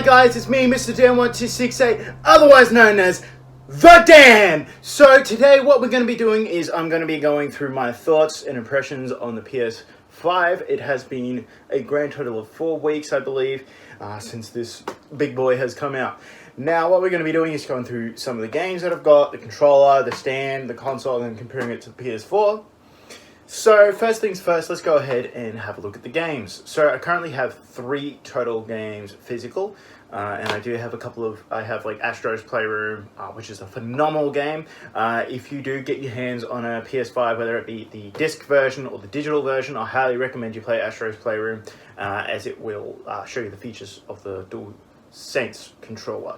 Hi guys, it's me, Mr. Dan1268, otherwise known as The Dan! So today what we're going to be doing is I'm going to be going through my thoughts and impressions on the PS5. It has been a grand total of 4 weeks, I believe, since this big boy has come out. Now what we're going to be doing is going through some of the games that I've got, the controller, the stand, the console, and comparing it to the PS4. So first things first, let's go ahead and have a look at the games. So I currently have 3 total games physical, and I do have I have like Astro's Playroom, which is a phenomenal game. If you do get your hands on a PS5, whether it be the disc version or the digital version, I highly recommend you play Astro's Playroom, as it will show you the features of the DualSense controller.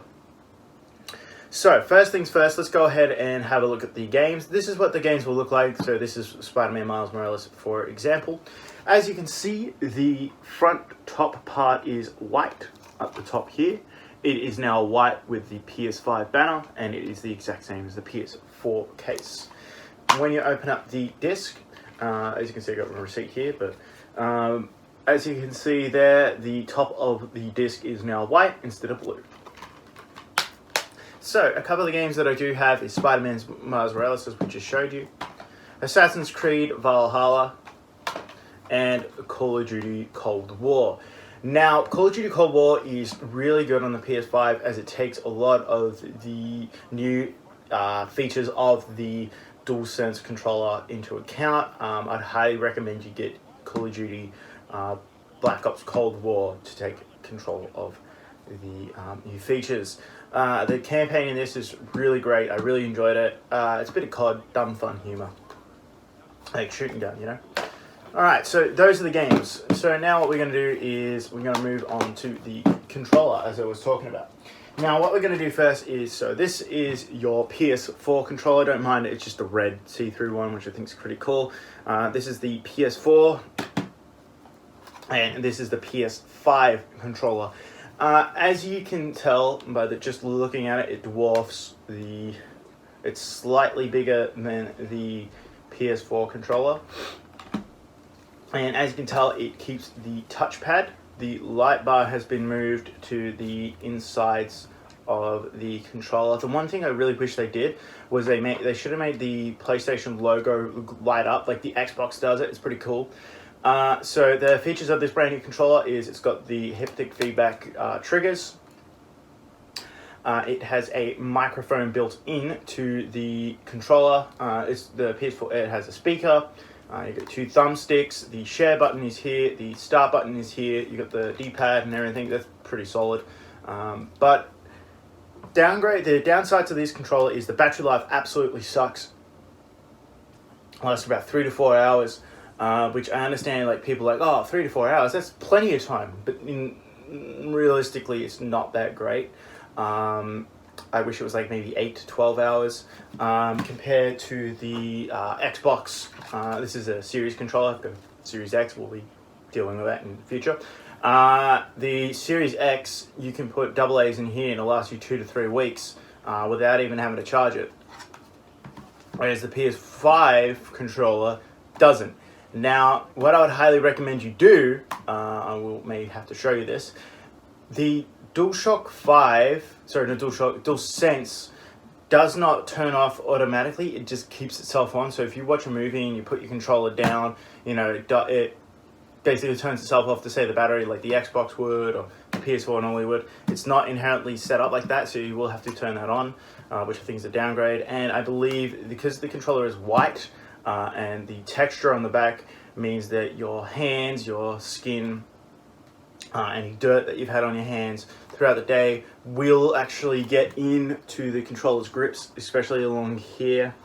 So, first things first, let's go ahead and have a look at the games. This is what the games will look like. So this is Spider-Man Miles Morales, for example. As you can see, the front top part is white up the top here. It is now white with the PS5 banner, and it is the exact same as the PS4 case. When you open up the disc, as you can see, I got my receipt here, but as you can see there, the top of the disc is now white instead of blue. So, a couple of the games that I do have is Spider-Man Miles Morales, as we just showed you, Assassin's Creed Valhalla, and Call of Duty Cold War. Now, Call of Duty Cold War is really good on the PS5 as it takes a lot of the new features of the DualSense controller into account. I'd highly recommend you get Call of Duty Black Ops Cold War to take control of the new features. The campaign in this is really great. I really enjoyed it. It's a bit of COD, dumb fun humor, like shooting gun, you know. Alright, so those are the games. So now what we're going to do is we're going to move on to the controller, as I was talking about. Now what we're going to do first is, so this is your PS4 controller. Don't mind it, it's just a red see-through one, which I think is pretty cool. This is the PS4, and this is the PS5 controller. As you can tell by just looking at it, it dwarfs it's slightly bigger than the PS4 controller. And as you can tell, it keeps the touchpad. The light bar has been moved to the insides of the controller. The one thing I really wish they did was they should have made the PlayStation logo light up like the Xbox does it. It's pretty cool. So the features of this brand new controller is it's got the haptic feedback triggers. It has a microphone built in to the controller. It's the PS4. It has a speaker. You got 2 thumbsticks. The share button is here. The start button is here. You got the D-pad and everything. That's pretty solid. But the downside to this controller is the battery life absolutely sucks. Lasts about 3 to 4 hours. Which I understand, like, people are like, oh, 3 to 4 hours, that's plenty of time. But realistically, it's not that great. I wish it was like maybe 8 to 12 hours. Compared to the Xbox, this is a Series controller. The Series X, will be dealing with that in the future. The Series X, you can put AA's in here and it'll last you 2 to 3 weeks without even having to charge it. Whereas the PS5 controller doesn't. Now, what I would highly recommend you do, may have to show you this, the DualSense does not turn off automatically, it just keeps itself on. So if you watch a movie and you put your controller down, you know, it basically turns itself off to save the battery like the Xbox would or the PS4 normally would. It's not inherently set up like that, so you will have to turn that on, which I think is a downgrade. And I believe because the controller is white, and the texture on the back means that your hands, your skin, any dirt that you've had on your hands throughout the day will actually get into the controller's grips, especially along here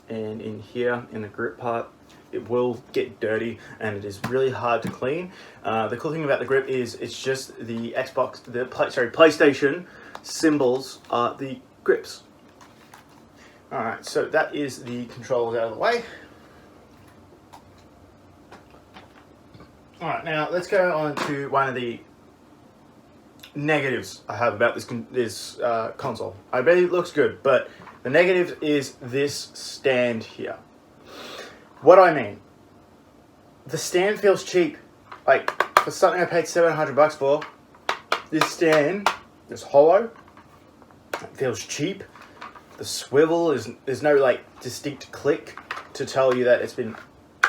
and in here in the grip part. It will get dirty and it is really hard to clean. The cool thing about the grip is it's just the PlayStation symbols are the grips. Alright, so that is the controls out of the way. Alright, now let's go on to one of the negatives I have about this console. I bet it looks good, but the negative is this stand here. What do I mean? The stand feels cheap. Like, for something I paid $700 for, This stand is hollow. It feels cheap. The swivel is, there's no like distinct click to tell you that it's been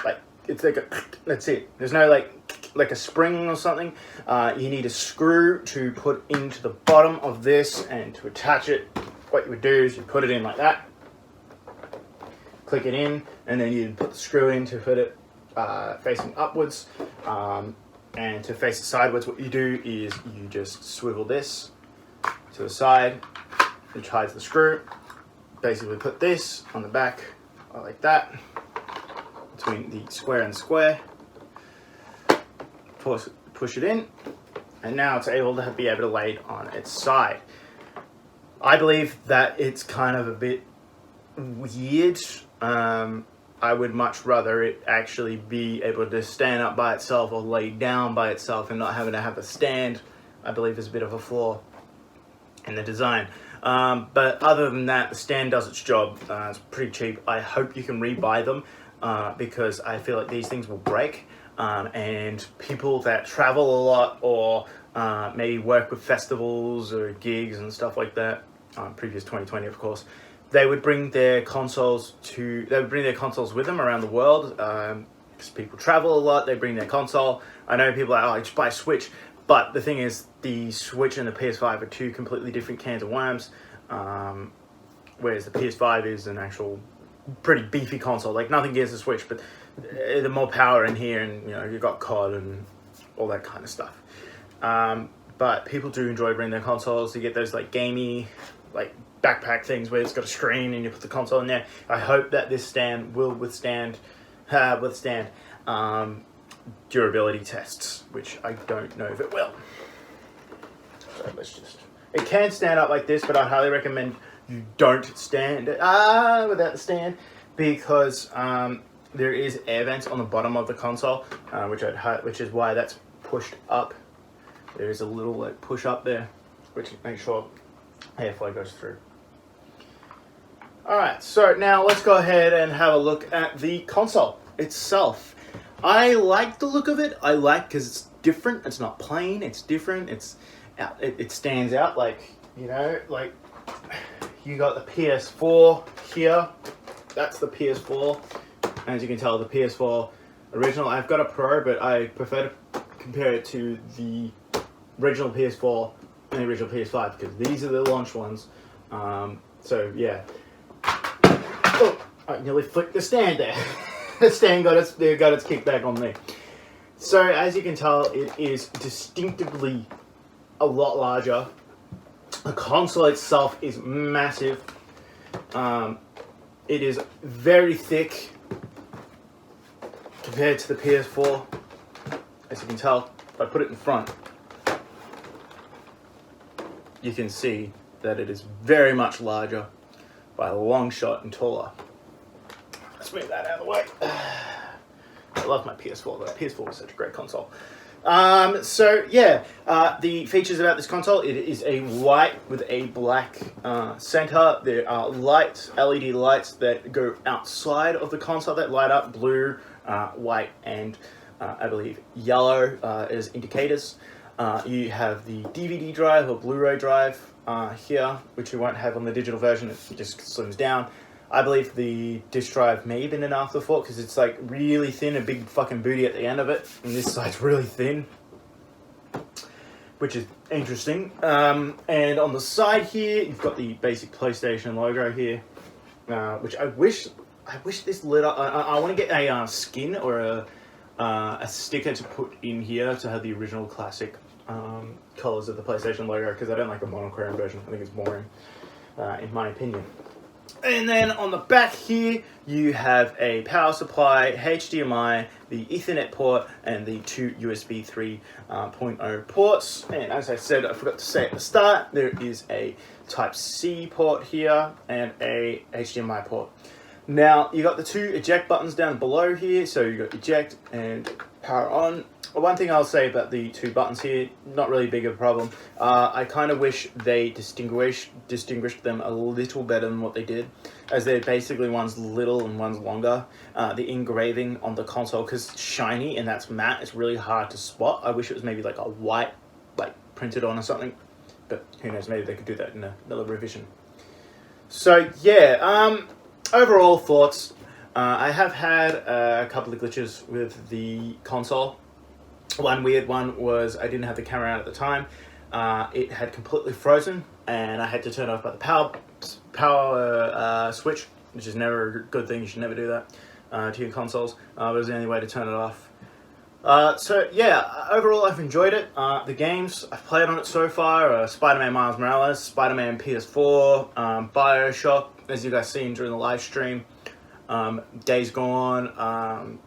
like, it's like a, that's it. There's no like a spring or something. You need a screw to put into the bottom of this, and to attach it, what you would do is you put it in like that, click it in, and then you put the screw in to put it facing upwards. And to face it sideways, what you do is you just swivel this to the side, which hides the screw. Basically put this on the back like that, between the square and square, push it in, and now it's able to be able to lay it on its side. I believe that it's kind of a bit weird. I would much rather it actually be able to stand up by itself or lay down by itself and not having to have a stand. I believe is a bit of a flaw in the design. But other than that, the stand does its job. It's pretty cheap. I hope you can rebuy them because I feel like these things will break. And people that travel a lot or maybe work with festivals or gigs and stuff like that, previous 2020 of course, they would bring their consoles with them around the world. Because people travel a lot, they bring their console. I know people are like, oh, just buy a Switch. But the thing is, the Switch and the PS5 are two completely different cans of worms. Whereas the PS5 is an actual pretty beefy console. Like, nothing against the Switch, but the more power in here, and you know, you've got COD and all that kind of stuff. But people do enjoy bringing their consoles. You get those like gamey, like backpack things where it's got a screen and you put the console in there. I hope that this stand will withstand durability tests, which I don't know if it will. So it can stand up like this, but I highly recommend you don't stand without the stand, because there is air vents on the bottom of the console, which is why that's pushed up. There is a little like push up there, which makes sure airflow goes through. Alright, so now let's go ahead and have a look at the console itself. I like the look of it. I like because it's different. It's not plain. It's different. It stands out. Like, you know, like you got the PS4 here. That's the PS4. As you can tell, the PS4 original. I've got a Pro, but I prefer to compare it to the original PS4 and the original PS5 because these are the launch ones. So yeah. Oh, I nearly flicked the stand there. The stand got its kickback on me. So as you can tell, it is distinctively a lot larger. The console itself is massive. It is very thick compared to the PS4. As you can tell, if I put it in front, you can see that it is very much larger by a long shot and taller. Let's move that out of the way. I love my PS4, though. PS4 was such a great console. So yeah, the features about this console, it is a white with a black center. There are lights, LED lights that go outside of the console that light up blue, white, and I believe yellow as indicators. You have the DVD drive or Blu-ray drive here, which you won't have on the digital version. It just slims down. I believe the disc drive may have been an afterthought because it's like really thin, a big fucking booty at the end of it, and this side's really thin, which is interesting. And on the side here, you've got the basic PlayStation logo here, which I wish this lit up. I want to get a skin or a sticker to put in here to have the original classic colors of the PlayStation logo, because I don't like the monochrome version. I think it's boring, in my opinion. And then on the back here, you have a power supply, HDMI, the Ethernet port, and the two USB 3.0 ports. And as I said, I forgot to say at the start, there is a Type-C port here and a HDMI port. Now, you got the two eject buttons down below here, so you got eject and power on. One thing I'll say about the two buttons here, not really big of a problem. I kind of wish they distinguished them a little better than what they did, as they're basically one's little and one's longer. The engraving on the console, because it's shiny and that's matte, it's really hard to spot. I wish it was maybe like a white, like printed on or something. But who knows, maybe they could do that in another revision. So yeah, overall thoughts. I have had a couple of glitches with the console. One weird one was I didn't have the camera out at the time. It had completely frozen, and I had to turn it off by the power switch, which is never a good thing. You should never do that to your consoles. It was the only way to turn it off. So yeah, overall I've enjoyed it. The games I've played on it so far: Spider-Man Miles Morales, Spider-Man PS4, Bioshock, as you guys seen during the live stream, Days Gone,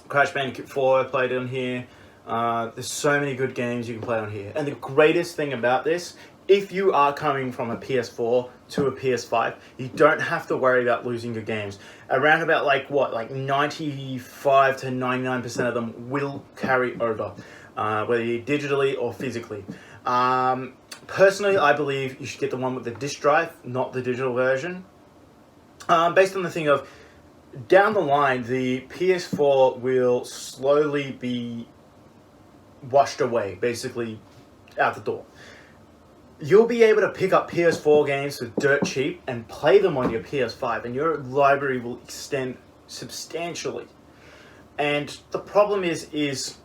Crash Bandicoot 4 I played on here. There's so many good games you can play on here. And the greatest thing about this, if you are coming from a PS4 to a PS5, you don't have to worry about losing your games. Around about like 95 to 99% of them will carry over, whether you're digitally or physically. Personally, I believe you should get the one with the disc drive, not the digital version. Based on the thing of, down the line, the PS4 will slowly be washed away, basically out the door. You'll be able to pick up PS4 games for dirt cheap and play them on your PS5, and your library will extend substantially. And the problem is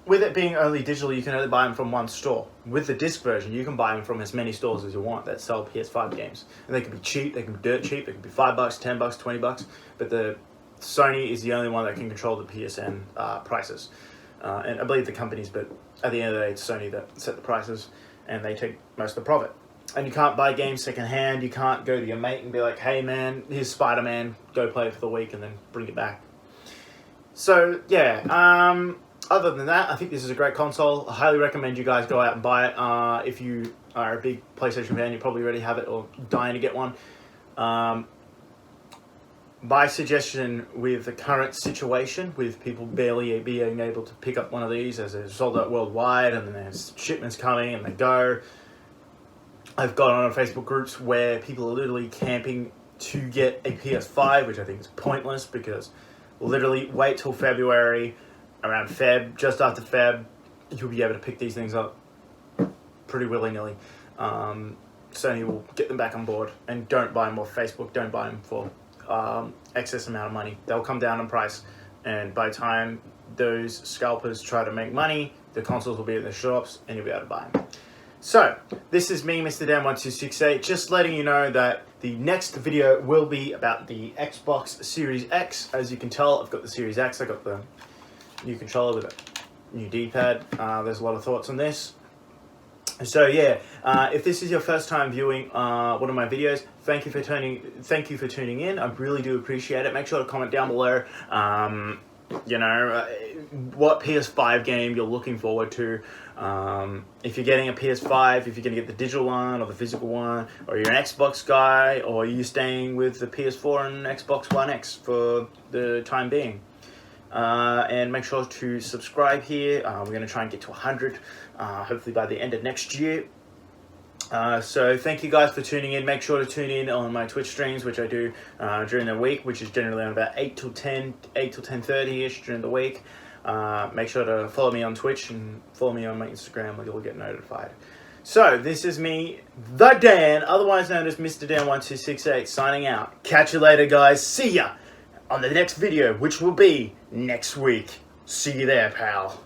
with it being only digital, you can only buy them from one store. With the disc version, you can buy them from as many stores as you want that sell PS5 games. And they can be cheap, they can be dirt cheap, they can be $5, $10, $20, but the Sony is the only one that can control the PSN prices. And I believe the companies, but at the end of the day, it's Sony that set the prices, and they take most of the profit. And you can't buy games secondhand. You can't go to your mate and be like, hey man, here's Spider-Man, go play it for the week and then bring it back. So yeah, other than that, I think this is a great console. I highly recommend you guys go out and buy it. If you are a big PlayStation fan, you probably already have it or dying to get one. My suggestion with the current situation, with people barely being able to pick up one of these as they're sold out worldwide and then there's shipments coming and they go. I've got on Facebook groups where people are literally camping to get a PS5, which I think is pointless, because literally wait till February, around Feb, just after Feb, you'll be able to pick these things up pretty willy-nilly. Sony will get them back on board, and don't buy them off Facebook, don't buy them for excess amount of money. They'll come down in price, and by the time those scalpers try to make money, the consoles will be at the shops and you'll be able to buy them. So this is me, Mr. Dan1268, just letting you know that the next video will be about the Xbox Series X. As you can tell, I've got the Series X. I got the new controller with a new D-pad. There's a lot of thoughts on this. So yeah, if this is your first time viewing one of my videos, thank you for tuning in. I really do appreciate it. Make sure to comment down below, you know, what PS5 game you're looking forward to. If you're getting a PS5, if you're going to get the digital one or the physical one, or you're an Xbox guy, or you're staying with the PS4 and Xbox One X for the time being. And make sure to subscribe here. We're going to try and get to 100, hopefully by the end of next year. So thank you guys for tuning in. Make sure to tune in on my Twitch streams, which I do during the week, which is generally on about 8 till 10:30ish during the week. Make sure to follow me on Twitch and follow me on my Instagram, where you'll get notified. So this is me, the Dan, otherwise known as Mr. Dan1268, signing out. Catch you later, guys. See ya on the next video, which will be next week. See you there, pal.